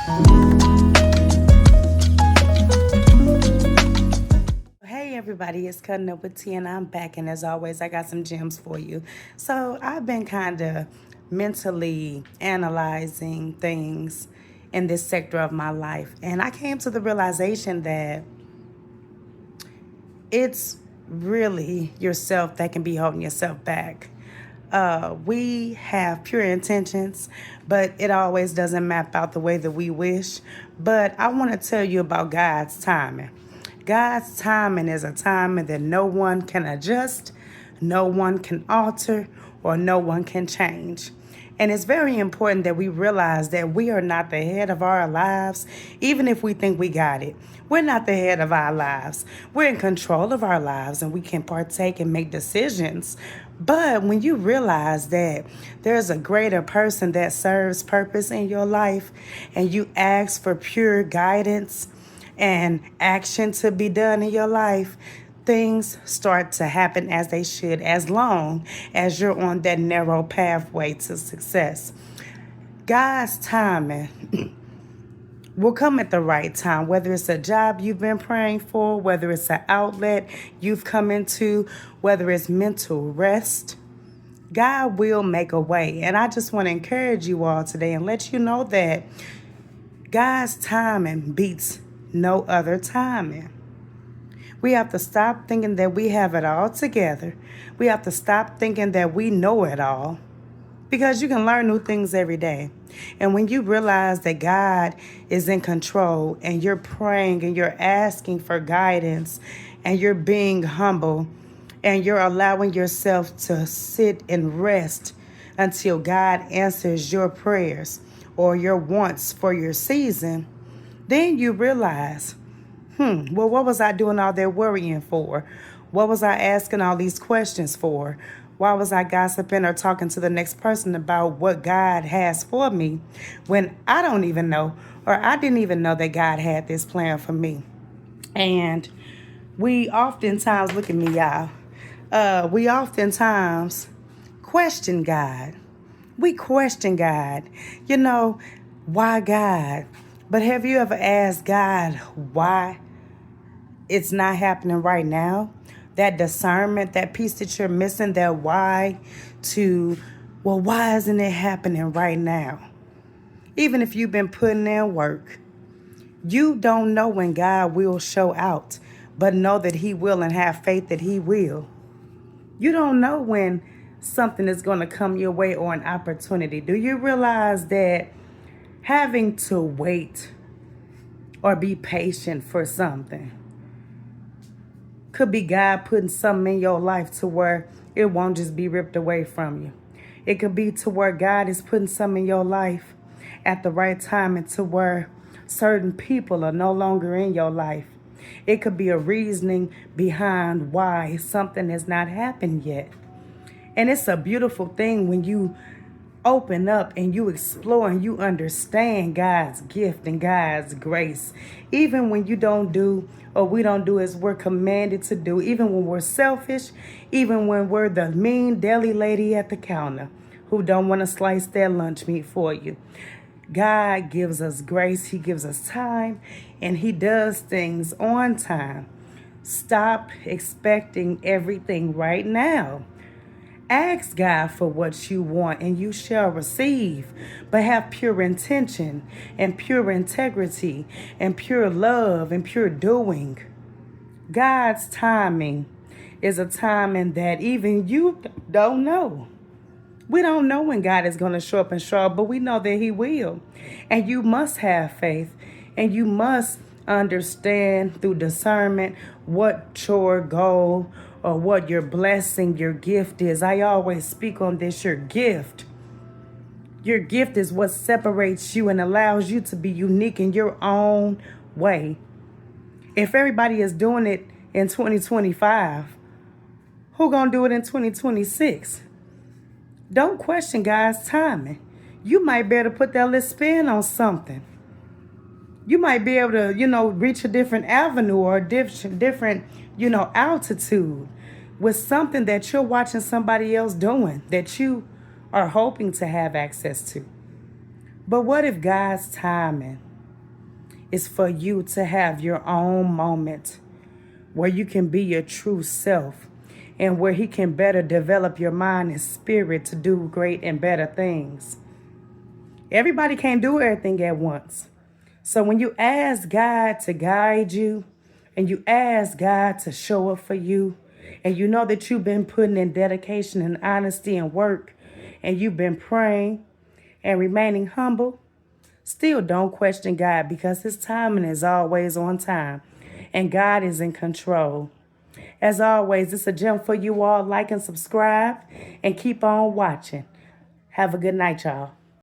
Hey everybody, it's Cutting Up with T and I'm back, and as always I got some gems for you. So I've been kind of mentally analyzing things in this sector of my life, and I came to the realization that it's really yourself that can be holding yourself back. We have pure intentions, but it always doesn't map out the way that we wish. But I want to tell you about God's timing. God's timing is a timing that no one can adjust, no one can alter, or no one can change. And it's very important that we realize that we are not the head of our lives, even if we think we got it. We're not the head of our lives. We're in control of our lives and we can partake and make decisions. But when you realize that there's a greater person that serves purpose in your life and you ask for pure guidance and action to be done in your life, things start to happen as they should, as long as you're on that narrow pathway to success. God's timing will come at the right time, whether it's a job you've been praying for, whether it's an outlet you've come into, whether it's mental rest. God will make a way. And I just want to encourage you all today and let you know that God's timing beats no other timing. We have to stop thinking that we have it all together. We have to stop thinking that we know it all, because you can learn new things every day. And when you realize that God is in control and you're praying and you're asking for guidance and you're being humble and you're allowing yourself to sit and rest until God answers your prayers or your wants for your season, then you realize, well, what was I doing all that worrying for? What was I asking all these questions for? Why was I gossiping or talking to the next person about what God has for me when I don't even know, or I didn't even know that God had this plan for me? And we oftentimes, look at me, y'all, we oftentimes question God. We question God. You know, why God? But have you ever asked God why it's not happening right now? That discernment, that piece that you're missing, that why to, well, why isn't it happening right now? Even if you've been putting in work, you don't know when God will show out, but know that He will and have faith that He will. You don't know when something is going to come your way or an opportunity. Do you realize that having to wait or be patient for something could be God putting something in your life to where it won't just be ripped away from you? It could be to where God is putting something in your life at the right time and to where certain people are no longer in your life. It could be a reasoning behind why something has not happened yet. And it's a beautiful thing when you open up and you explore and you understand God's gift and God's grace. Even when you don't do or we don't do as we're commanded to do, even when we're selfish, even when we're the mean deli lady at the counter who don't want to slice their lunch meat for you. God gives us grace, He gives us time, and He does things on time. Stop expecting everything right now. Ask God for what you want and you shall receive, but have pure intention and pure integrity and pure love and pure doing. God's timing is a timing that even you don't know. We don't know when God is going to show up and show up, but we know that He will. And you must have faith and you must understand through discernment what your goal or what your blessing, your gift is. I always speak on this, your gift. Your gift is what separates you and allows you to be unique in your own way. If everybody is doing it in 2025, who gonna do it in 2026? Don't question God's timing. You might be able to put that little spin on something. You might be able to, reach a different avenue or a different, altitude with something that you're watching somebody else doing that you are hoping to have access to. But what if God's timing is for you to have your own moment where you can be your true self and where he can better develop your mind and spirit to do great and better things. Everybody can't do everything at once. So when you ask God to guide you and you ask God to show up for you, and you know that you've been putting in dedication and honesty and work, and you've been praying and remaining humble, still don't question God, because his timing is always on time and God is in control. As always, it's a gem for you all. Like and subscribe and keep on watching. Have a good night, y'all.